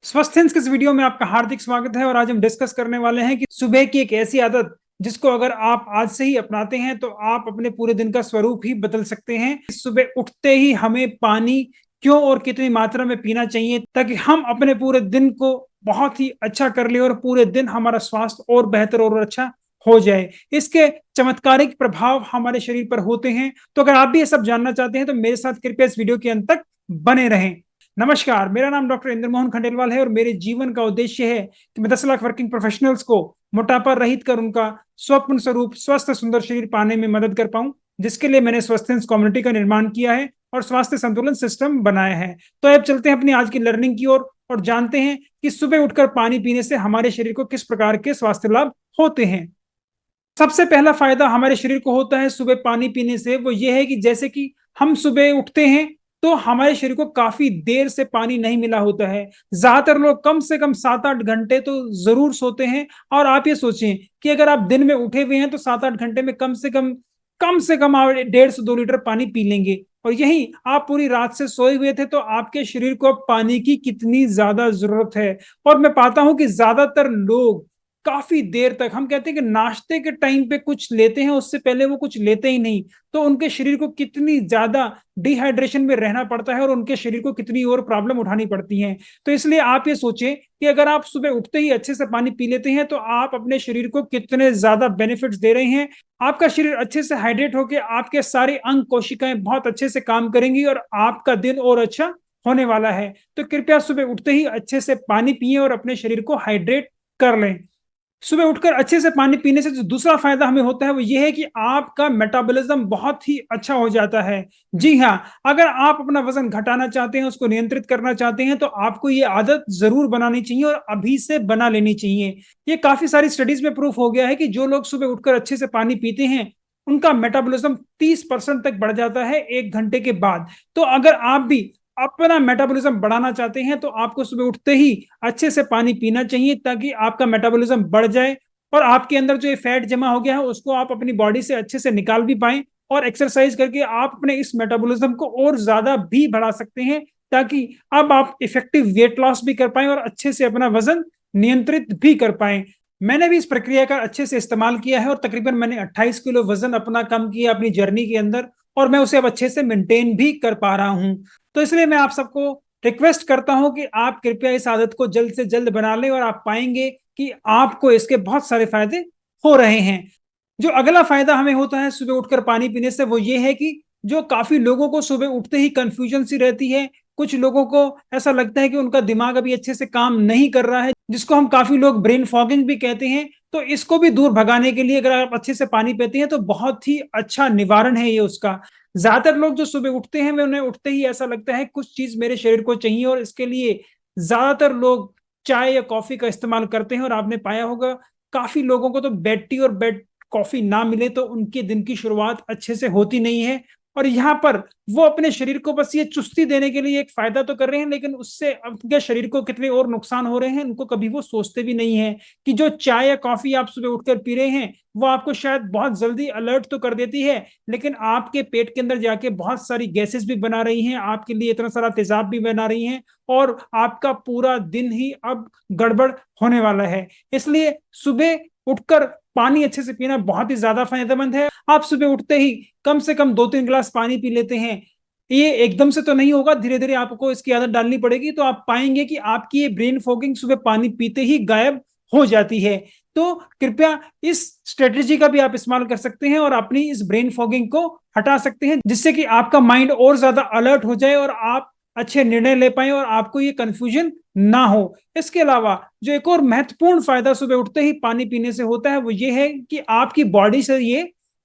स्वस्थ हिंस के इस वीडियो में आपका हार्दिक स्वागत है और आज हम डिस्कस करने वाले हैं कि सुबह की एक ऐसी आदत जिसको अगर आप आज से ही अपनाते हैं तो आप अपने पूरे दिन का स्वरूप ही बदल सकते हैं। सुबह उठते ही हमें पानी क्यों और कितनी मात्रा में पीना चाहिए ताकि हम अपने पूरे दिन को बहुत ही अच्छा कर ले और पूरे दिन हमारा स्वास्थ्य और बेहतर और अच्छा हो जाए। इसके चमत्कारिक प्रभाव हमारे शरीर पर होते हैं। तो अगर आप भी ये सब जानना चाहते हैं तो मेरे साथ कृपया इस वीडियो के अंत तक बने रहें। नमस्कार, मेरा नाम डॉक्टर इंद्र मोहन खंडेलवाल है और मेरे जीवन का उद्देश्य है कि मैं 10 लाख वर्किंग प्रोफेशनल्स को मोटापा रहित कर उनका स्वप्न स्वरूप स्वस्थ सुंदर शरीर पाने में मदद कर पाऊं, जिसके लिए मैंने स्वस्थ कम्युनिटी का निर्माण किया है और स्वास्थ्य संतुलन सिस्टम बनाया है। तो अब चलते हैं अपनी आज की लर्निंग की ओर और जानते हैं कि सुबह उठकर पानी पीने से हमारे शरीर को किस प्रकार के स्वास्थ्य लाभ होते हैं। सबसे पहला फायदा हमारे शरीर को होता है सुबह पानी पीने से, वो ये है कि जैसे कि हम सुबह उठते हैं तो हमारे शरीर को काफी देर से पानी नहीं मिला होता है। ज्यादातर लोग कम से कम 7-8 घंटे तो जरूर सोते हैं। और आप ये सोचें कि अगर आप दिन में उठे हुए हैं तो 7-8 घंटे में कम से कम आप 1.5 से 2 लीटर पानी पी लेंगे। और यही आप पूरी रात से सोए हुए थे तो आपके शरीर को अब पानी की कितनी ज्यादा जरूरत है। और मैं पाता हूं कि ज्यादातर लोग काफी देर तक, हम कहते हैं कि नाश्ते के टाइम पे कुछ लेते हैं, उससे पहले वो कुछ लेते ही नहीं। तो उनके शरीर को कितनी ज्यादा डिहाइड्रेशन में रहना पड़ता है और उनके शरीर को कितनी और प्रॉब्लम उठानी पड़ती हैं। तो इसलिए आप ये सोचें कि अगर आप सुबह उठते ही अच्छे से पानी पी लेते हैं तो आप अपने शरीर को कितने ज्यादा बेनिफिट्स दे रहे हैं। आपका शरीर अच्छे से हाइड्रेट होकर आपके सारे अंग कोशिकाएं बहुत अच्छे से काम करेंगी और आपका दिन और अच्छा होने वाला है। तो कृपया सुबह उठते ही अच्छे से पानी पिए और अपने शरीर को हाइड्रेट कर लें। सुबह उठकर अच्छे से पानी पीने से जो दूसरा फायदा हमें होता है वो ये है कि आपका मेटाबॉलिज्म बहुत ही अच्छा हो जाता है। जी हाँ, अगर आप अपना वजन घटाना चाहते हैं, उसको नियंत्रित करना चाहते हैं तो आपको ये आदत जरूर बनानी चाहिए और अभी से बना लेनी चाहिए। ये काफी सारी स्टडीज में प्रूफ हो गया है कि जो लोग सुबह उठकर अच्छे से पानी पीते हैं उनका मेटाबॉलिज्म 30% तक बढ़ जाता है 1 घंटे के बाद। तो अगर आप भी अपना मेटाबॉलिज्म बढ़ाना चाहते हैं तो आपको सुबह उठते ही अच्छे से पानी पीना चाहिए ताकि आपका मेटाबॉलिज्म बढ़ जाए और आपके अंदर जो ये फैट जमा हो गया है उसको आप अपनी बॉडी से अच्छे से निकाल भी पाएं। और एक्सरसाइज करके आप अपने इस मेटाबॉलिज्म को और ज्यादा भी बढ़ा सकते हैं ताकि अब आप इफेक्टिव वेट लॉस भी कर पाएं और अच्छे से अपना वजन नियंत्रित भी कर पाएं। मैंने भी इस प्रक्रिया का अच्छे से इस्तेमाल किया है और तकरीबन मैंने 28 किलो वजन अपना कम किया अपनी जर्नी के अंदर और मैं उसे अब अच्छे से मेंटेन भी कर पा रहा हूं। तो इसलिए मैं आप सबको रिक्वेस्ट करता हूं कि आप कृपया इस आदत को जल्द से जल्द बना लें और आप पाएंगे कि आपको इसके बहुत सारे फायदे हो रहे हैं। जो अगला फायदा हमें होता है सुबह उठकर पानी पीने से वो ये है कि जो काफी लोगों को सुबह उठते ही कंफ्यूजन सी रहती है, कुछ लोगों को ऐसा लगता है कि उनका दिमाग अभी अच्छे से काम नहीं कर रहा है, जिसको हम काफी लोग ब्रेन फॉगिंग भी कहते हैं। तो इसको भी दूर भगाने के लिए अगर आप अच्छे से पानी पीते हैं तो बहुत ही अच्छा निवारण है ये उसका। ज्यादातर लोग जो सुबह उठते हैं वे उन्हें उठते ही ऐसा लगता है कुछ चीज मेरे शरीर को चाहिए और इसके लिए ज्यादातर लोग चाय या कॉफी का इस्तेमाल करते हैं। और आपने पाया होगा काफी लोगों को तो बेड टी और बेड कॉफी ना मिले तो उनके दिन की शुरुआत अच्छे से होती नहीं है। और यहाँ पर वो अपने शरीर को बस ये चुस्ती देने के लिए एक फायदा तो कर रहे हैं, लेकिन उससे उनके शरीर को कितने और नुकसान हो रहे हैं उनको कभी वो सोचते भी नहीं है कि जो चाय या कॉफी आप सुबह उठकर पी रहे हैं वो आपको शायद बहुत जल्दी अलर्ट तो कर देती है, लेकिन आपके पेट के अंदर जाके बहुत सारी गैसेस भी बना रही हैं, आपके लिए इतना सारा तेजाब भी बना रही हैं और आपका पूरा दिन ही अब गड़बड़ होने वाला है। इसलिए सुबह उठकर पानी अच्छे से पीना बहुत ही ज्यादा फायदेमंद है। आप सुबह उठते ही कम से कम 2-3 गिलास पानी पी लेते हैं, ये एकदम से तो नहीं होगा, धीरे धीरे आपको इसकी आदत डालनी पड़ेगी तो आप पाएंगे कि आपकी ये ब्रेन फॉगिंग सुबह पानी पीते ही गायब हो जाती है। तो कृपया इस स्ट्रेटेजी का भी आप इस्तेमाल कर सकते हैं और अपनी इस ब्रेन फॉगिंग को हटा सकते हैं, जिससे कि आपका माइंड और ज्यादा अलर्ट हो जाए और आप अच्छे निर्णय ले पाए और आपको ये कंफ्यूजन ना हो। इसके अलावा जो एक और महत्वपूर्ण फायदा सुबह उठते ही पानी पीने से होता है वो ये है कि आपकी बॉडी से ये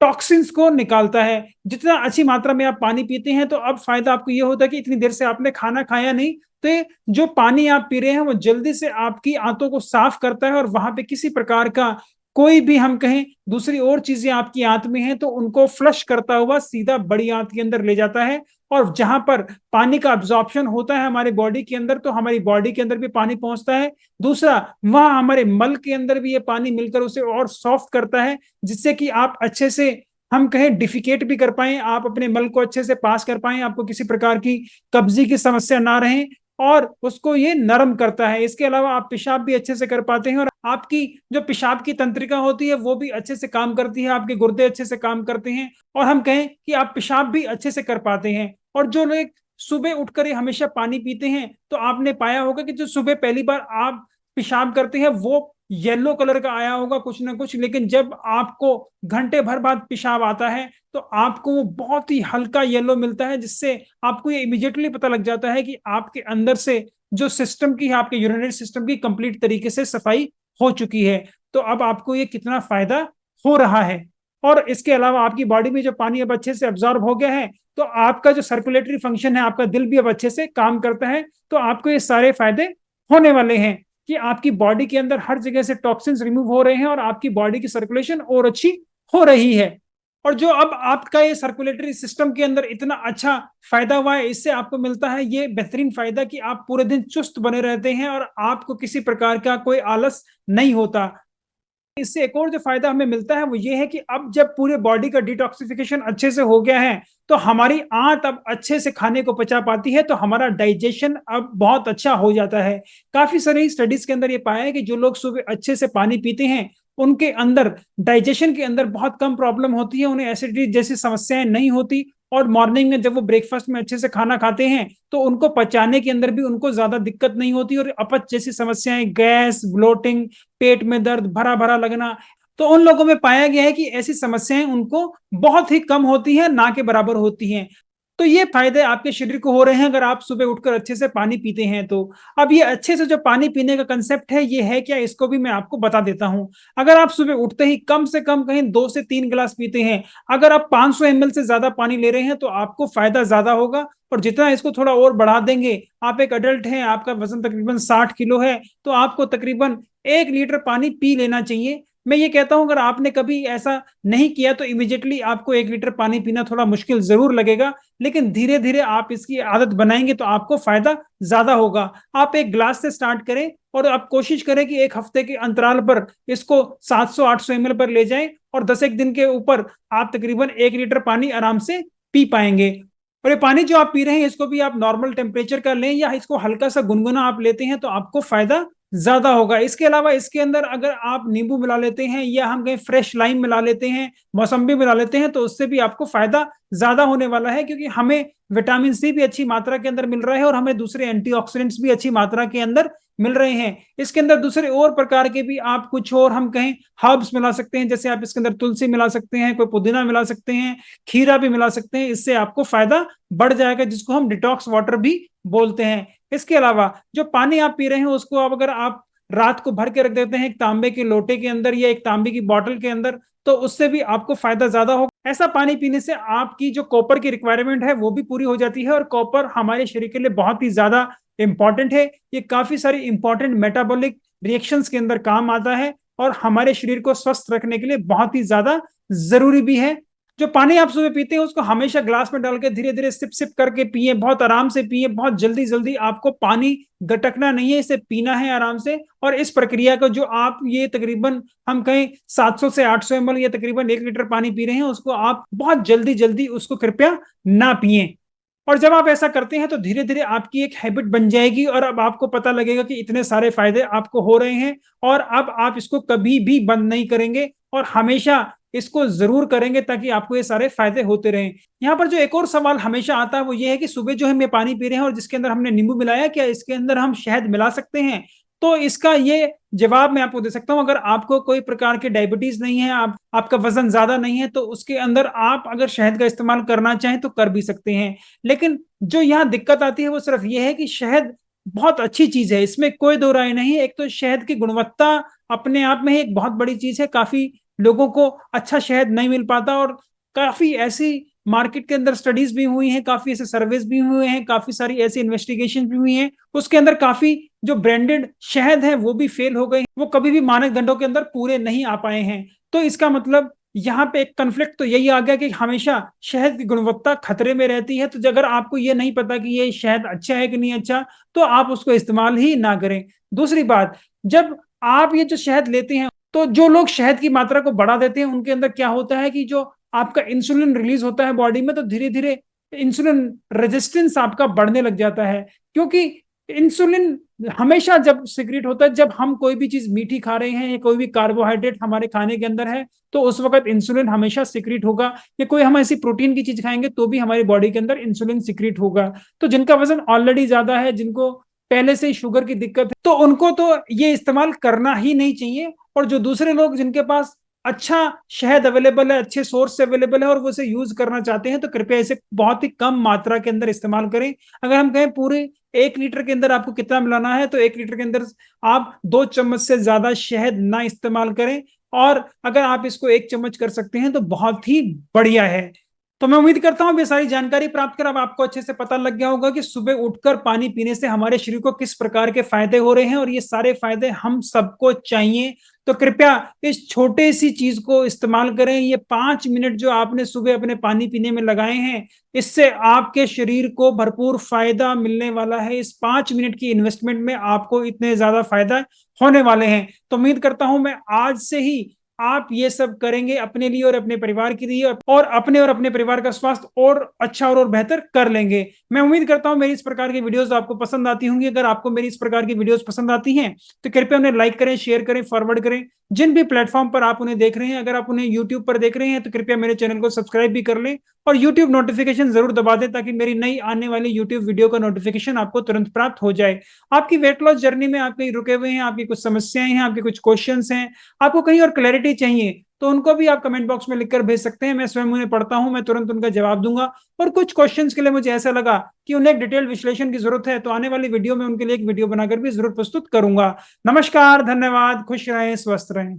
टॉक्सिन्स को निकालता है। जितना अच्छी मात्रा में आप पानी पीते हैं तो अब फायदा आपको ये होता है कि इतनी देर से आपने खाना खाया नहीं, तो ये जो पानी आप पी रहे हैं वो जल्दी से आपकी आंतों को साफ करता है और वहां पे किसी प्रकार का कोई भी, हम कहें दूसरी और चीजें आपकी आंत में हैं तो उनको फ्लश करता हुआ सीधा बड़ी आंत के अंदर ले जाता है। और जहां पर पानी का अब्जॉर्प्शन होता है हमारी बॉडी के अंदर तो हमारी बॉडी के अंदर भी पानी पहुंचता है। दूसरा, वहां हमारे मल के अंदर भी ये पानी मिलकर उसे और सॉफ्ट करता है, जिससे कि आप अच्छे से, हम कहें डिफिकेट भी कर पाए, आप अपने मल को अच्छे से पास कर पाए, आपको किसी प्रकार की कब्जी की समस्या ना रहे। और उसको ये नरम करता है। इसके अलावा आप पेशाब भी अच्छे से कर पाते हैं और आपकी जो पेशाब की तंत्रिका होती है वो भी अच्छे से काम करती है, आपके गुर्दे अच्छे से काम करते हैं और हम कहें कि आप पेशाब भी अच्छे से कर पाते हैं। और जो लोग सुबह उठकर ही हमेशा पानी पीते हैं तो आपने पाया होगा कि जो सुबह पहली बार आप पेशाब करते हैं वो येलो कलर का आया होगा कुछ ना कुछ, लेकिन जब आपको घंटे भर बाद पेशाब आता है तो आपको वो बहुत ही हल्का येलो मिलता है, जिससे आपको ये इमीडिएटली पता लग जाता है कि आपके अंदर से जो सिस्टम की है, आपके यूरिनरी सिस्टम की कंप्लीट तरीके से सफाई हो चुकी है। तो अब आपको ये कितना फायदा हो रहा है। और इसके अलावा आपकी बॉडी में जो पानी अब अच्छे से अब्जॉर्ब हो गया है तो आपका जो सर्कुलेटरी फंक्शन है, आपका दिल भी अब अच्छे से काम करता है। तो आपको ये सारे फायदे होने वाले हैं कि आपकी बॉडी के अंदर हर जगह से टॉक्सिन्स रिमूव हो रहे हैं और आपकी बॉडी की सर्कुलेशन और अच्छी हो रही है। और जो अब आपका ये सर्कुलेटरी सिस्टम के अंदर इतना अच्छा फायदा हुआ है, इससे आपको मिलता है ये बेहतरीन फायदा कि आप पूरे दिन चुस्त बने रहते हैं और आपको किसी प्रकार का कोई आलस नहीं होता। इससे एक और जो फायदा हमें मिलता है वो ये है कि अब जब पूरे बॉडी का डिटॉक्सिफिकेशन अच्छे से हो गया है तो हमारी आंत अब अच्छे से खाने को पचा पाती है, तो हमारा डाइजेशन अब बहुत अच्छा हो जाता है। काफी सारी स्टडीज के अंदर ये पाया है कि जो लोग सुबह अच्छे से पानी पीते हैं उनके अंदर डाइजेशन के अंदर बहुत कम प्रॉब्लम होती है, उन्हें एसिडिटी जैसी समस्याएं नहीं होती। और मॉर्निंग में जब वो ब्रेकफास्ट में अच्छे से खाना खाते हैं तो उनको पचाने के अंदर भी उनको ज्यादा दिक्कत नहीं होती और अपच जैसी समस्याएं, गैस, ब्लोटिंग, पेट में दर्द, भरा भरा लगना, तो उन लोगों में पाया गया है कि ऐसी समस्याएं उनको बहुत ही कम होती हैं, ना के बराबर होती हैं। तो ये फायदे आपके शरीर को हो रहे हैं अगर आप सुबह उठकर अच्छे से पानी पीते हैं तो। अब ये अच्छे से जो पानी पीने का कंसेप्ट है ये है क्या, इसको भी मैं आपको बता देता हूं। अगर आप सुबह उठते ही कम से कम कहीं 2 से 3 गिलास पीते हैं, अगर आप 500 ml से ज्यादा पानी ले रहे हैं तो आपको फायदा ज्यादा होगा। और जितना इसको थोड़ा और बढ़ा देंगे, आप एक अडल्ट हैं, आपका वजन तकरीबन 60 किलो है, तो आपको तकरीबन 1 लीटर पानी पी लेना चाहिए। मैं ये कहता हूं अगर आपने कभी ऐसा नहीं किया तो इमीडिएटली आपको 1 लीटर पानी पीना थोड़ा मुश्किल जरूर लगेगा, लेकिन धीरे धीरे आप इसकी आदत बनाएंगे तो आपको फायदा ज्यादा होगा। आप 1 गिलास से स्टार्ट करें और आप कोशिश करें कि एक हफ्ते के अंतराल पर इसको 700-800 ml पर ले जाएं और 10 एक दिन के ऊपर आप तकरीबन 1 लीटर पानी आराम से पी पाएंगे। और ये पानी जो आप पी रहे हैं इसको भी आप नॉर्मल टेम्परेचर का लें या इसको हल्का सा गुनगुना आप लेते हैं तो आपको फायदा ज्यादा होगा। इसके अलावा इसके अंदर अगर आप नींबू मिला लेते हैं या हम कहीं फ्रेश लाइम मिला लेते हैं, मौसम्बी मिला लेते हैं, तो उससे भी आपको फायदा ज्यादा होने वाला है, क्योंकि हमें विटामिन सी भी अच्छी मात्रा के अंदर मिल रहा है और हमें दूसरे एंटीऑक्सीडेंट्स भी अच्छी मात्रा के अंदर मिल रहे हैं। इसके अंदर दूसरे और प्रकार के भी आप कुछ और हम कहें हर्ब्स मिला सकते हैं, जैसे आप इसके अंदर तुलसी मिला सकते हैं, कोई पुदीना मिला सकते हैं, खीरा भी मिला सकते हैं, इससे आपको फायदा बढ़ जाएगा, जिसको हम डिटॉक्स वाटर भी बोलते हैं। इसके अलावा जो पानी आप पी रहे हैं उसको आप अगर आप रात को भर के रख देते हैं एक तांबे के लोटे के अंदर या एक तांबे की बोतल के अंदर, तो उससे भी आपको फायदा ज्यादा होगा। ऐसा पानी पीने से आपकी जो कॉपर की रिक्वायरमेंट है वो भी पूरी हो जाती है, और कॉपर हमारे शरीर के लिए बहुत ही ज्यादा इंपॉर्टेंट है। ये काफी सारी इंपॉर्टेंट मेटाबॉलिक रिएक्शंस के अंदर काम आता है और हमारे शरीर को स्वस्थ रखने के लिए बहुत ही ज्यादा जरूरी भी है। जो पानी आप सुबह पीते हैं उसको हमेशा ग्लास में डाल के धीरे धीरे सिप सिप करके पिए, बहुत आराम से पिए, बहुत जल्दी जल्दी आपको पानी गटकना नहीं है, इसे पीना है आराम से। और इस प्रक्रिया को जो आप ये तकरीबन हम कहें 700 से 800 ml या तकरीबन 1 लीटर पानी पी रहे हैं उसको आप बहुत जल्दी जल्दी उसको कृपया ना पिए। और जब आप ऐसा करते हैं तो धीरे धीरे आपकी एक हैबिट बन जाएगी और अब आपको पता लगेगा कि इतने सारे फायदे आपको हो रहे हैं और अब आप इसको कभी भी बंद नहीं करेंगे और हमेशा इसको जरूर करेंगे ताकि आपको ये सारे फायदे होते रहें। यहाँ पर जो एक और सवाल हमेशा आता है वो ये है कि सुबह जो हम ये पानी पी रहे हैं और जिसके अंदर हमने नींबू मिलाया, क्या इसके अंदर हम शहद मिला सकते हैं? तो इसका ये जवाब मैं आपको दे सकता हूं। अगर आपको कोई प्रकार की डायबिटीज नहीं है, आपका वजन ज्यादा नहीं है, तो उसके अंदर आप अगर शहद का इस्तेमाल करना चाहें तो कर भी सकते हैं। लेकिन जो यहाँ दिक्कत आती है वो सिर्फ ये है कि शहद बहुत अच्छी चीज है, इसमें कोई दो राय नहीं है। एक तो शहद की गुणवत्ता अपने आप में ही एक बहुत बड़ी चीज है, काफी लोगों को अच्छा शहद नहीं मिल पाता और काफी ऐसी मार्केट के अंदर स्टडीज भी हुई हैं, काफी ऐसे सर्वेज भी हुए हैं, काफी सारी ऐसी इन्वेस्टिगेशन भी हुई हैं, उसके अंदर काफी जो ब्रांडेड शहद है वो भी फेल हो गए, वो कभी भी मानदंडों के अंदर पूरे नहीं आ पाए हैं। तो इसका मतलब यहाँ पे एक कन्फ्लिक्ट तो यही आ गया कि हमेशा शहद की गुणवत्ता खतरे में रहती है। तो अगर आपको ये नहीं पता कि ये शहद अच्छा है कि नहीं अच्छा, तो आप उसको इस्तेमाल ही ना करें। दूसरी बात, जब आप ये जो शहद लेते हैं तो जो लोग शहद की मात्रा को बढ़ा देते हैं उनके अंदर क्या होता है कि जो आपका इंसुलिन रिलीज होता है बॉडी में, तो धीरे धीरे इंसुलिन रेजिस्टेंस आपका बढ़ने लग जाता है, क्योंकि इंसुलिन हमेशा जब सिक्रेट होता है जब हम कोई भी चीज मीठी खा रहे हैं या कोई भी कार्बोहाइड्रेट हमारे खाने के अंदर है, तो उस वक्त इंसुलिन हमेशा सिक्रेट होगा। या कोई हम ऐसी प्रोटीन की चीज खाएंगे तो भी हमारी बॉडी के अंदर इंसुलिन सिक्रेट होगा। तो जिनका वजन ऑलरेडी ज्यादा है, जिनको पहले से ही शुगर की दिक्कत है, तो उनको तो ये इस्तेमाल करना ही नहीं चाहिए। और जो दूसरे लोग जिनके पास अच्छा शहद अवेलेबल है, अच्छे सोर्स से अवेलेबल है और वो इसे यूज करना चाहते हैं, तो कृपया इसे बहुत ही कम मात्रा के अंदर इस्तेमाल करें। अगर हम कहें पूरे 1 लीटर के अंदर आपको कितना मिलाना है, तो 1 लीटर के अंदर आप 2 चम्मच से ज्यादा शहद ना इस्तेमाल करें। और अगर आप इसको 1 चम्मच कर सकते हैं तो बहुत ही बढ़िया है। तो मैं उम्मीद करता हूं ये सारी जानकारी प्राप्त कर अब आपको अच्छे से पता लग गया होगा कि सुबह उठकर पानी पीने से हमारे शरीर को किस प्रकार के फायदे हो रहे हैं, और ये सारे फायदे हम सबको चाहिए। तो कृपया इस छोटे सी चीज को इस्तेमाल करें। ये 5 मिनट जो आपने सुबह अपने पानी पीने में लगाए हैं, इससे आपके शरीर को भरपूर फायदा मिलने वाला है। इस 5 मिनट की इन्वेस्टमेंट में आपको इतने ज्यादा फायदा होने वाले हैं। तो उम्मीद करता हूं मैं आज से ही आप ये सब करेंगे अपने लिए और अपने परिवार के लिए, और अपने और अपने परिवार का स्वास्थ्य और अच्छा और बेहतर कर लेंगे। मैं उम्मीद करता हूं मेरी इस प्रकार की वीडियोस आपको पसंद आती होंगी। अगर आपको मेरी इस प्रकार की वीडियोस पसंद आती हैं तो कृपया उन्हें लाइक करें, शेयर करें, फॉरवर्ड करें। जिन भी प्लेटफॉर्म पर आप उन्हें देख रहे हैं, अगर आप उन्हें यूट्यूब पर देख रहे हैं तो कृपया मेरे चैनल को सब्सक्राइब भी कर लें और यूट्यूब नोटिफिकेशन जरूर दबा दें, ताकि मेरी नई आने वाली यूट्यूब वीडियो का नोटिफिकेशन आपको तुरंत प्राप्त हो जाए। आपकी वेट लॉस जर्नी में आप कहीं रुके हुए हैं, आपकी कुछ समस्याएं हैं, आपके कुछ क्वेश्चंस हैं, आपको कहीं और क्लैरिटी चाहिए, तो उनको भी आप कमेंट बॉक्स में लिखकर भेज सकते हैं। मैं स्वयं उन्हें पढ़ता हूं, मैं तुरंत उनका जवाब दूंगा। और कुछ क्वेश्चंस के लिए मुझे ऐसा लगा कि उन्हें एक डिटेल विश्लेषण की जरूरत है, तो आने वाली वीडियो में उनके लिए एक वीडियो बनाकर भी जरूर प्रस्तुत करूंगा। नमस्कार, धन्यवाद, खुश रहें, स्वस्थ रहें।